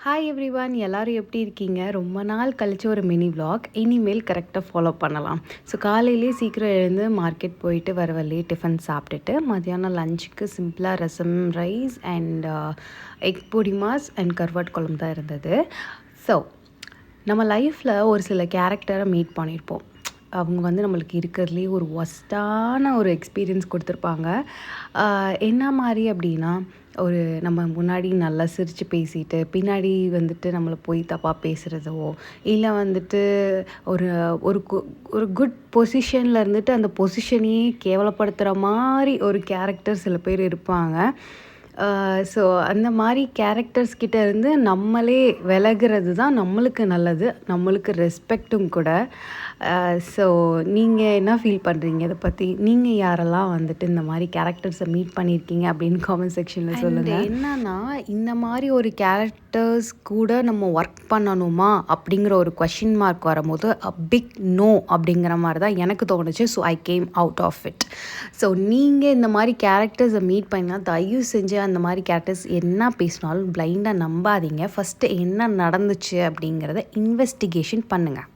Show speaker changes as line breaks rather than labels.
Hi everyone, எல்லாரும் எப்படி இருக்கீங்க? ரொம்ப நாள் கழிச்சு ஒரு மினி விலாக் இனிமேல் கரெக்டாக ஃபாலோ பண்ணலாம். ஸோ காலையிலேயே சீக்கிரம் எழுந்து மார்க்கெட் போயிட்டு வர வழியே டிஃபன் சாப்பிட்டுட்டு மதியானம் லஞ்சுக்கு சிம்பிளாக ரசம், ரைஸ் அண்ட் எக் பொடி மாஸ் அண்ட் கருவாட்டு குழம்பு தான் இருந்தது. ஸோ நம்ம லைஃப்பில் ஒரு சில கேரக்டரை மீட் பண்ணியிருப்போம். அவங்க வந்து நம்மளுக்கு இருக்கிறதுலே ஒரு ஒஸ்ட்டான ஒரு எக்ஸ்பீரியன்ஸ் கொடுத்துருப்பாங்க. என்ன மாதிரி அப்படின்னா, ஒரு நம்ம முன்னாடி நல்லா சிரித்து பேசிட்டு பின்னாடி வந்துட்டு நம்மளை போய் தப்பாக பேசுகிறதோ, இல்லை வந்துட்டு ஒரு ஒரு ஒரு குட் பொசிஷனில் இருந்துட்டு அந்த பொசிஷனையே கேவலப்படுத்துகிற மாதிரி ஒரு கேரக்டர் சில பேர் இருப்பாங்க. ஸோ அந்த மாதிரி கேரக்டர்ஸ் கிட்ட இருந்து நம்மளே விலகிறது தான் நம்மளுக்கு நல்லது, நம்மளுக்கு ரெஸ்பெக்ட்டும் கூட. ஸோ நீங்கள் என்ன ஃபீல் பண்ணுறீங்க இதை பற்றி? நீங்கள் யாரெல்லாம் வந்துட்டு இந்த மாதிரி கேரக்டர்ஸை மீட் பண்ணியிருக்கீங்க அப்படின்னு காமெண்ட் செக்ஷனில் சொல்லுங்கள். என்னன்னா, இந்த மாதிரி ஒரு கேரக்டர்ஸ் கூட நம்ம ஒர்க் பண்ணணுமா அப்படிங்கிற ஒரு கொஷின் மார்க் வரும்போது பிக் நோ அப்படிங்கிற மாதிரி தான் எனக்கு தோணுச்சு. So I came out of it. So நீங்கள் இந்த மாதிரி கேரக்டர்ஸை மீட் பண்ணால் தயவு செஞ்சு அந்த மாதிரி கேரக்டர்ஸ் என்ன பேசினாலும் பிளைண்டாக நம்பாதீங்க. ஃபஸ்ட்டு என்ன நடந்துச்சு அப்படிங்கிறத இன்வெஸ்டிகேஷன் பண்ணுங்கள்.